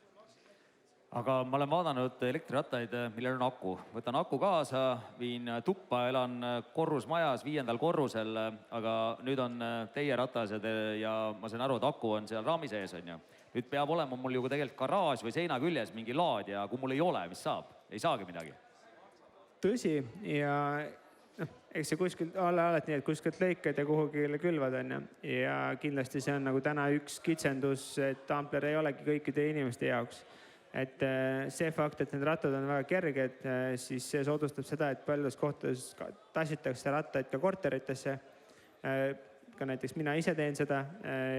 S1: Aga ma olen vaadanud elektrirattaid, millel on aku. Võtan aku kaasa, viin tuppa, elan korrusmajas 5. korrusel, aga nüüd on teie ratased ja ma sain aru, et aku on seal raami sees, on ju. Nüüd peab olema mul ju tegelikult garaaž või seina küljes mingi laadija, kui mul ei ole, mis saab? Ei saagi midagi.
S2: Tõsi, ja eks see kuskilt alati nii, et kuskilt lõikad ja kuhugile külvad on ja kindlasti see on nagu täna üks kitsendus, et Ampler ei olegi kõikide inimeste jaoks. Et see fakt, et need rattad on väga kerged, siis see soodustab seda, et paljudes kohtades tassitakse rattaid ka korteritesse. Ka näiteks mina ise teen seda,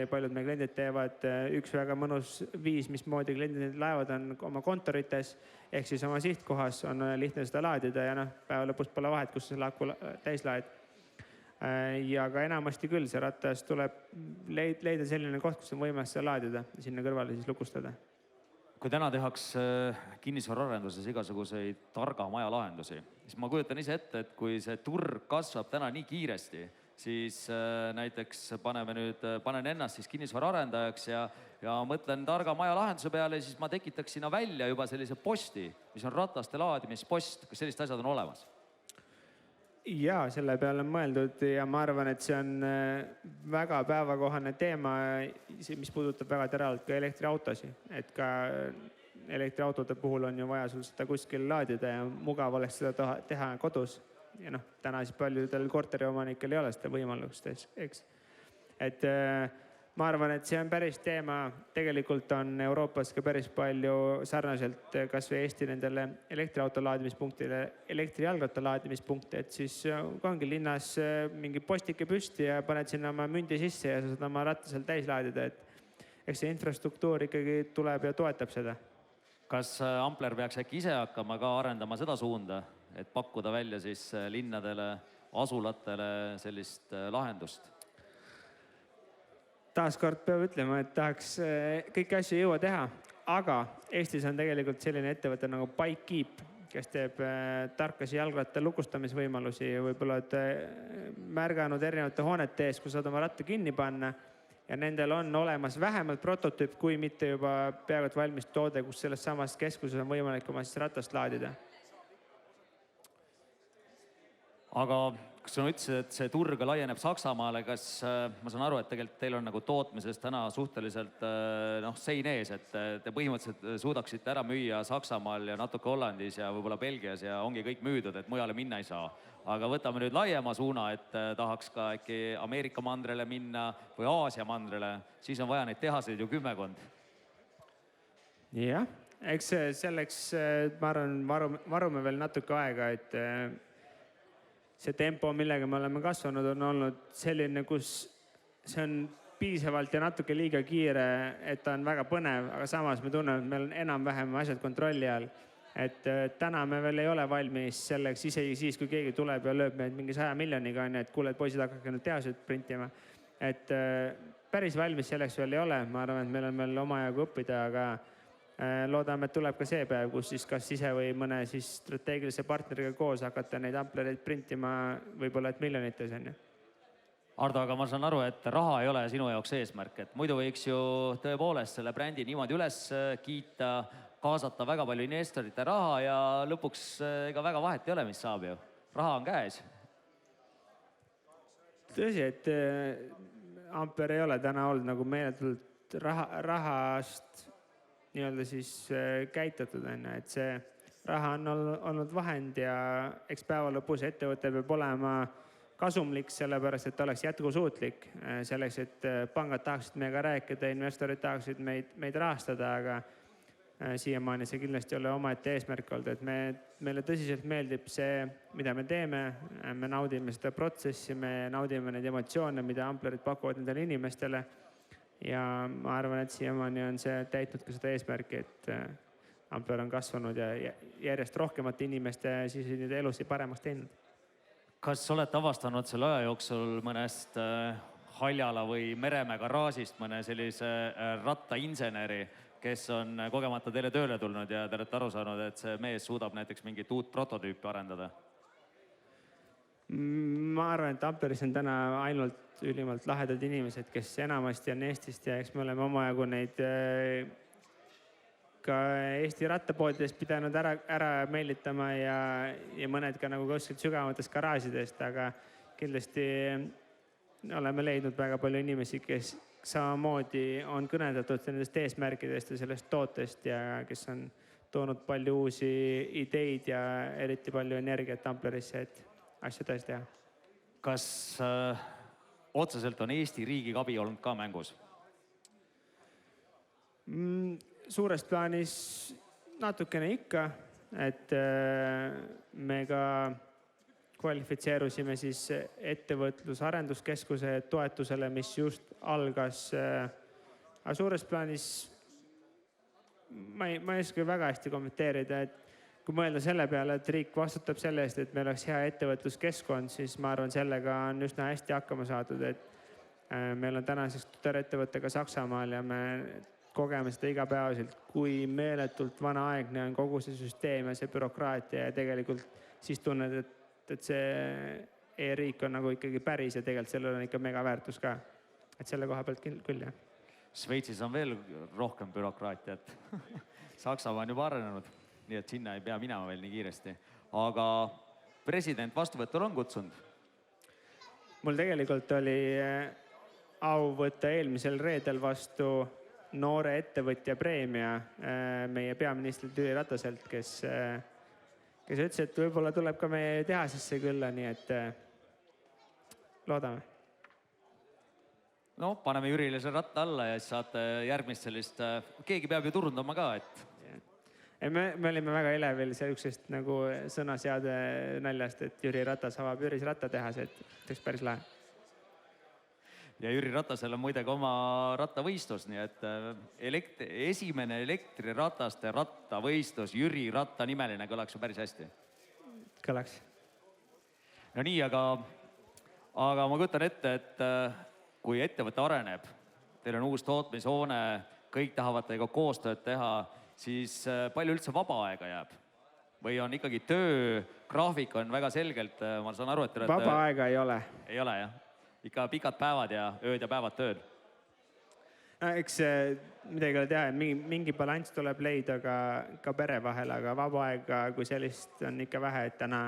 S2: paljud meie kliendid teevad. Üks väga mõnus viis, mismoodi kliendid laevad on oma kontorites, ehk siis oma sihtkohas on lihtne seda laadida ja päeva lõpus pole vahet, kus selle aku täis laed. Ja ka enamasti küll see rattas tuleb leida selline koht, kus on võimalik seda laadida ja sinna kõrvale siis lukustada.
S1: Kui täna tehakse kinnisvararenduses igasuguseid targa maja lahendusi, siis ma kujutan ise ette, et kui see turg kasvab täna nii kiiresti, siis näiteks panen ennast siis kinnisvaraarendajaks ja mõtlen targa maja lahenduse peale, siis ma tekitaks sinna välja juba sellise posti, mis on rataste laadimispost. Kas sellised asjad on olemas?
S2: Jaa, selle peale on mõeldud ja ma arvan, et see on väga päevakohane teema, mis puudutab väga teravalt ka elektriautosi. Et ka elektriautode puhul on ju vaja sul seda kuskil laadida ja mugav oleks seda teha kodus. Ja täna siis paljudel korteriomanikel ei ole seda võimalust, eks. Et ma arvan, et see on päris teema. Tegelikult on Euroopas ka päris palju sarnaselt kas või Eesti nendele elektriauto laadimispunktile, elektrijalgratta laadimispunkte, et siis ongi linnas mingi postike püsti ja paned sinna oma mündi sisse ja sa saad oma ratta seal täis laadida, et eks see infrastruktuur ikkagi tuleb ja toetab seda.
S1: Kas Ampler peaks äkki ise hakkama ka arendama seda suunda, et pakkuda välja siis linnadele, asulatele sellist lahendust? Taaskord
S2: peab ütlema, et tahaks kõiki asju jõua teha, aga Eestis on tegelikult selline ettevõte nagu Bikekeep, kes teeb tarkasi jalgratta lukustamisvõimalusi ja võib-olla märganud erinevate hoonete ees, kus saad oma ratta kinni panna ja nendel on olemas vähemalt prototüüp, kui mitte juba peaaegu valmis toode, kus selles samas keskuses on võimalik oma siis ratast laadida.
S1: Aga kas sa ütlesid, et see turg laieneb Saksamaale, kas ma saan aru, et tegelikult teil on nagu tootmises täna suhteliselt sein ees, et te põhimõtteliselt suudaksite ära müüa Saksamaal ja natuke Hollandis ja võib-olla Belgias ja ongi kõik müüdud, et mujale minna ei saa. Aga võtame nüüd laiema suuna, et tahaks ka äkki Ameerika mandrele minna või Aasia mandrele, siis on vaja neid tehaseid ju 10.
S2: Jah, eks selleks ma arvan, varume veel natuke aega, et see tempo, millega me oleme kasvanud, on olnud selline, kus see on piisavalt ja natuke liiga kiire, et ta on väga põnev, aga samas me tunneme, et meil on enam-vähem asjad kontrolli all. Et täna me veel ei ole valmis selleks, isegi siis, kui keegi tuleb ja lööb meid mingi 100 miljoniga, et kuule, et poisid hakkake nüüd tehaseid printima. Et päris valmis selleks veel ei ole, ma arvan, et meil on veel omajagu õppida, aga loodame, et tuleb ka see päev, kus siis kas ise või mõne siis strateegilise partneriga koos hakata neid Amplereid printima võib-olla et miljonites.
S1: Ardo, aga ma saan aru, et raha ei ole sinu jaoks eesmärk, et muidu võiks ju tõepoolest selle brändi niimoodi üles kiita, kaasata väga palju investorite raha ja lõpuks ega väga vahet ei ole, mis saab ju. Raha on käes.
S2: Tõsi, et Amper ei ole täna olnud nagu meeletult rahast nii-öelda siis käitatud, et see raha on olnud vahend ja eks päeva lõpus ettevõte peab olema kasumlik, sellepärast et oleks jätkusuutlik, selleks, et pangad tahaksid meiega rääkida, investorid tahaksid meid rahastada, aga siiamaani see kindlasti ei ole omaette eesmärk olnud, et meile tõsiselt meeldib see, mida me teeme, me naudime seda protsessi, me naudime neid emotsioone, mida Amplerid pakuvad nendele inimestele ja ma arvan, et siiamaani on see täitnud ka seda eesmärki, et Ampler on kasvanud ja järjest rohkemate inimeste elusid paremaks teinud.
S1: Kas olete avastanud selle aja jooksul mõnest Haljala või Meremäe garaažist mõne sellise rattainseneri, kes on kogemata teile tööle tulnud ja te olete aru saanud, et see mees suudab näiteks mingit uut prototüüpi arendada?
S2: Ma arvan, et Amperis on täna ainult ülimalt lahedad inimesed, kes enamasti on Eestist ja eks me oleme omajagu neid ka Eesti rattapoodidest pidanud ära meelitama ja mõned ka nagu kuskilt sügavamatest garaažidest, aga kindlasti oleme leidnud väga palju inimesi, kes samamoodi on kõneldatud nendest eesmärkidest ja sellest tootest ja kes on toonud palju uusi ideid ja eriti palju energiat Amplerisse, et asju edasi teha.
S1: Kas otseselt on Eesti riigi abi olnud ka mängus?
S2: Suures plaanis natukene ikka, et me ka kvalifitseerusime siis ettevõtlus-arenduskeskuse toetusele, mis just algas. Aga suures plaanis ma ei oska väga hästi kommenteerida, et kui mõelda selle peale, et riik vastutab selle eest, et meil oleks hea ettevõtluskeskkond, siis ma arvan, sellega on üsna hästi hakkama saadud, et meil on tänaseks tütarettevõttega Saksamaal ja me kogeme seda igapäevaselt, kui meeletult vanaaegne on kogu see süsteem ja see bürokraatia ja tegelikult siis tunned, et see e-riik on nagu ikkagi päris ja tegelikult sellel on ikka mega väärtus ka. Et selle koha pealt küll, jah.
S1: Šveitsis on veel rohkem bürokraatiat. Saksamaa on juba arenenud, nii et sinna ei pea minema veel nii kiiresti. Aga president vastuvõtul on kutsunud?
S2: Mul tegelikult oli au võtta eelmisel reedel vastu noore ettevõtja preemia meie peaministrilt Jüri Rataselt, kes ütles, et võib-olla tuleb ka meie tehasesse külla, nii et loodame.
S1: No, paneme Jürile selle ratta alla ja siis saate järgmist sellist, keegi peab ju turundama ka, et...
S2: Me olime väga elevil sellisest nagu sõnaseade naljast, et Jüri Ratas avab Jüris rattatehas, et oleks päris lahe.
S1: Ja Jüri Ratasel on muidega oma rattavõistlus, nii et esimene elektrirataste rattavõistlus Jüri Ratta nimeline kõlaks ju päris hästi.
S2: Kõlaks.
S1: No nii, aga ma kujutan ette, et kui ettevõte areneb, teil on uus tootmishoone, kõik tahavad teiega koostööd teha, siis palju üldse vaba aega jääb? Või on ikkagi töö, graafik on väga selgelt, ma saan aru, et te olete...
S2: Vaba aega ei ole.
S1: Ei ole, jah? Ikka pikad päevad ja ööd ja päevad tööd.
S2: No, eks midagi ei ole teha, mingi balanss tuleb leida ka pere vahel, aga vaba aega, kui sellist on ikka vähe, et täna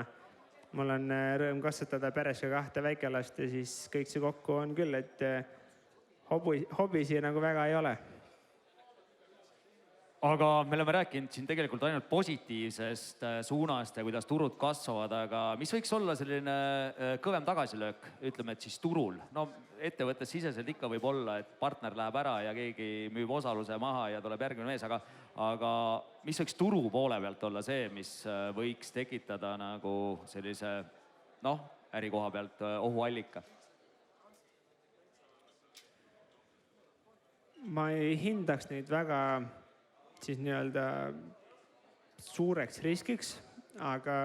S2: mul on rõõm kasvatada peres ka 2 väikelast ja siis kõik see kokku on küll, et hobisi nagu väga ei ole.
S1: Aga me oleme rääkinud siin tegelikult ainult positiivsest suunast ja kuidas turud kasvavad, aga mis võiks olla selline kõvem tagasilöök, ütleme, et siis turul? No ettevõttes siseselt ikka võib olla, et partner läheb ära ja keegi müüb osaluse maha ja tuleb järgmine mees, aga mis võiks turu poole pealt olla see, mis võiks tekitada nagu sellise, ärikoha pealt ohuallika?
S2: Ma ei hindaks neid väga siis nii-öelda suureks riskiks, aga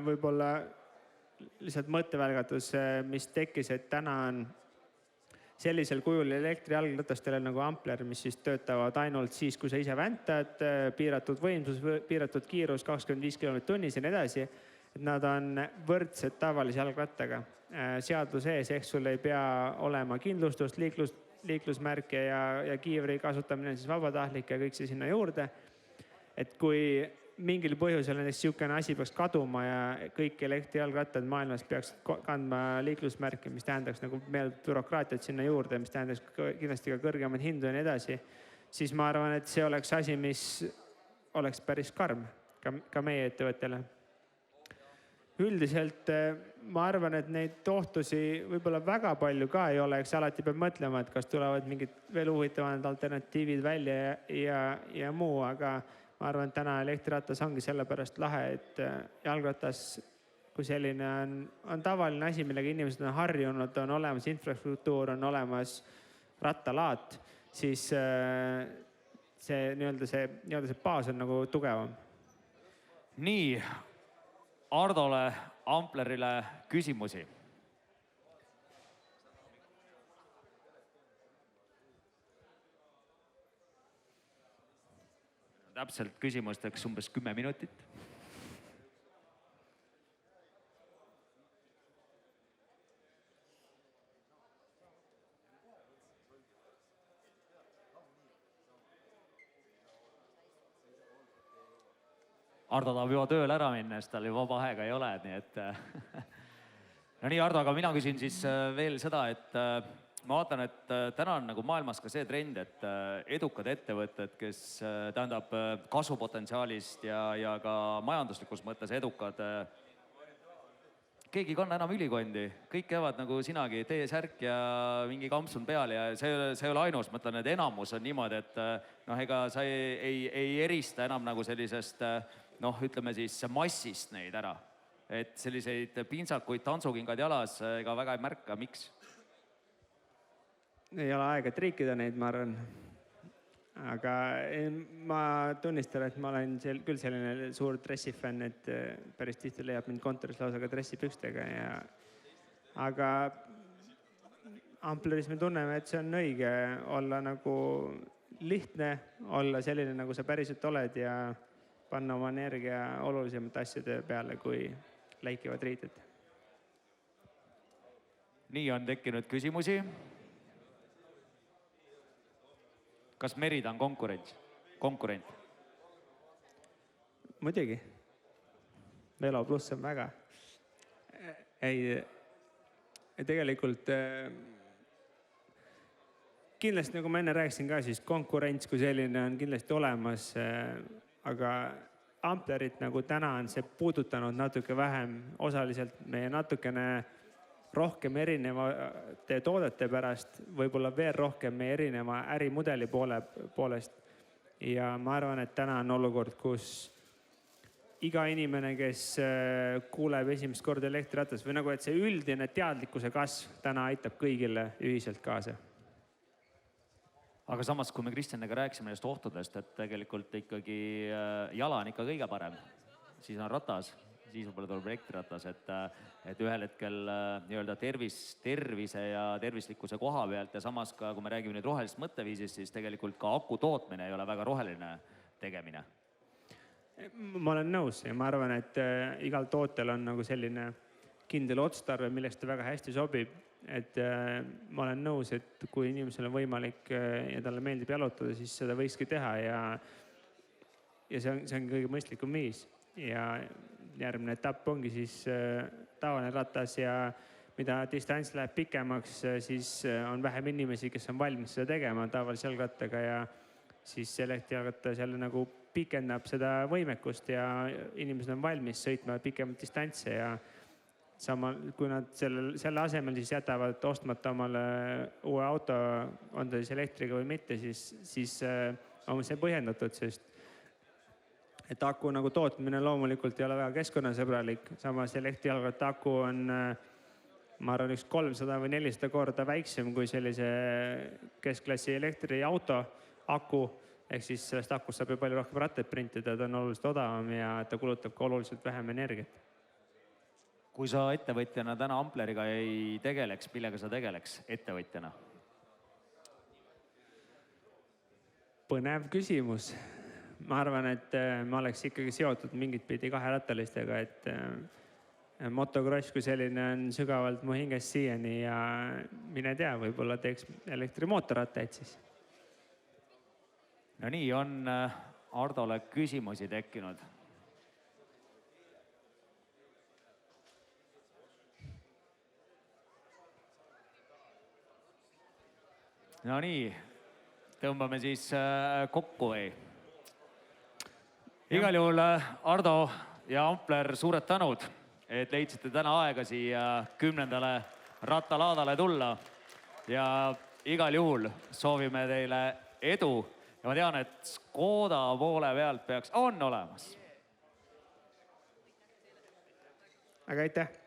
S2: võib-olla lihtsalt mõttevälgatus, mis tekkis, et täna on sellisel kujul elektrijalgratastele nagu Ampler, mis siis töötavad ainult siis, kui sa ise väntad, piiratud võimsus, piiratud kiirus, 25 km/h ja nii edasi. et nad on võrdsed tavalise jalgrattaga seaduse ees, ehk sul ei pea olema kindlustust, liiklusmärke ja kiivri kasutamine on siis vabatahtlik ja kõik see sinna juurde. Et kui mingil põhjusel näiteks niisugune asi peaks kaduma ja kõik elektrijalgrattad maailmas peaks kandma liiklusmärke, mis tähendaks nagu meeletut bürokraatiat sinna juurde, mis tähendaks kindlasti ka kõrgemaid hindu ja nii edasi, siis ma arvan, et see oleks asi, mis oleks päris karm ka meie ettevõttele. Üldiselt ma arvan, et neid ohtusi võib-olla väga palju ka ei ole, eks alati peab mõtlema, et kas tulevad mingid veel huvitavad alternatiivid välja ja muu, aga ma arvan, et täna elektriratas ongi sellepärast lahe, et jalgratas kui selline on tavaline asi, millega inimesed on harjunud, on olemas infrastruktuur, on olemas rattalaat, siis see baas on nagu tugevam.
S1: Nii, Hardole, Amplerile küsimusi. Täpselt küsimusteks umbes 10 minutit. Hardo tahab juba tööle ära minna, sest tal ju vaba aega ei ole, nii et no nii, Hardo, aga mina küsin siis veel seda, et ma vaatan, et täna on nagu maailmas ka see trend, et edukad ettevõtted, kes tähendab kasvupotentsiaalist ja ka majanduslikus mõttes edukad, keegi ei kanna enam ülikondi, kõik käivad nagu sinagi, T-särk ja mingi kampsun peal ja see ei ole ainus, ma ütlen, et enamus on niimoodi, et noh, ega sa ei erista enam nagu sellisest noh, ütleme siis massist neid ära. Et selliseid pintsakuid, tantsukingad jalas ega väga ei märka, miks?
S2: Ei ole aega triikida neid, ma arvan. Aga ma tunnistan, et ma olen küll selline suur dressifänn, et päris tihti leiab mind kontoris lausa ka dressipükstega. Aga Ampleris me tunneme, et see on õige olla nagu lihtne, olla selline, nagu sa päriselt oled ja panna oma energia olulisemate asjade peale kui läikivad riited.
S1: Nii on tekkinud küsimusi. Kas Merida on konkurent? Muidugi.
S2: Velo pluss on väga. Ei, tegelikult kindlasti, nagu ma enne rääkisin ka, siis konkurents kui selline on kindlasti olemas, aga Amplerit nagu täna on see puudutanud natuke vähem osaliselt meie natukene rohkem erinevate toodete pärast, võib-olla veel rohkem meie erineva ärimudeli poolest. Ja ma arvan, et täna on olukord, kus iga inimene, kes kuuleb esimest korda elektriratas või nagu, et see üldine teadlikkuse kasv täna aitab kõigile ühiselt kaasa.
S1: Aga samas, kui me Kristjaniga rääkisime neist ohtudest, et tegelikult ikkagi jala on ikka kõige parem, siis on ratas, siis võib-olla tuleb elektriratas, et ühel hetkel nii-öelda tervise ja tervislikkuse koha pealt ja samas ka, kui me räägime nüüd rohelisest mõtteviisist, siis tegelikult ka aku tootmine ei ole väga roheline tegemine.
S2: Ma olen nõus ja ma arvan, et igal tootel on nagu selline kindel otstarve, millest ta väga hästi sobib. Et ma olen nõus, et kui inimesel on võimalik ja talle meeldib jalutada, siis seda võikski teha ja see on kõige mõistlikum viis. Ja järgmine etapp ongi siis tavaline ratas ja mida distants läheb pikemaks, siis on vähem inimesi, kes on valmis seda tegema tavalise jalgrattaga ja siis elektrijalgratas jälle nagu pikendab seda võimekust ja inimesed on valmis sõitma pikemat distantse ja sama, kui nad selle asemel siis jätavad ostmata omale uue auto, on ta siis elektriga või mitte, siis on see põhjendatud, sest et aku nagu tootmine loomulikult ei ole väga keskkonnasõbralik. Samas elektrijalgratta aku on, ma arvan, 300 või 400 korda väiksem kui sellise keskklassi elektriauto aku. Ehk siis sellest akust saab ju palju rohkem rattaid printida, ta on oluliselt odavam ja ta kulutab ka oluliselt vähem energiat.
S1: Kui sa ettevõtjana täna Ampleriga ei tegeleks, millega sa tegeleks ettevõtjana?
S2: Põnev küsimus. ma arvan, et ma oleks ikkagi seotud mingit pidi kaherattalistega, et motokross kui selline on sügavalt mu hinges siiani ja mine tea, võib-olla teeks elektrimootorrattaid siis.
S1: No nii, on Hardole küsimusi tekkinud. No nii, tõmbame siis kokku või? Igal juhul Hardo ja Ampler, suured tänud, et leidsite täna aega siia 10. rattalaadale tulla. Ja igal juhul soovime teile edu. Ja ma tean, et Škoda poole pealt on olemas.
S2: Aga aitäh!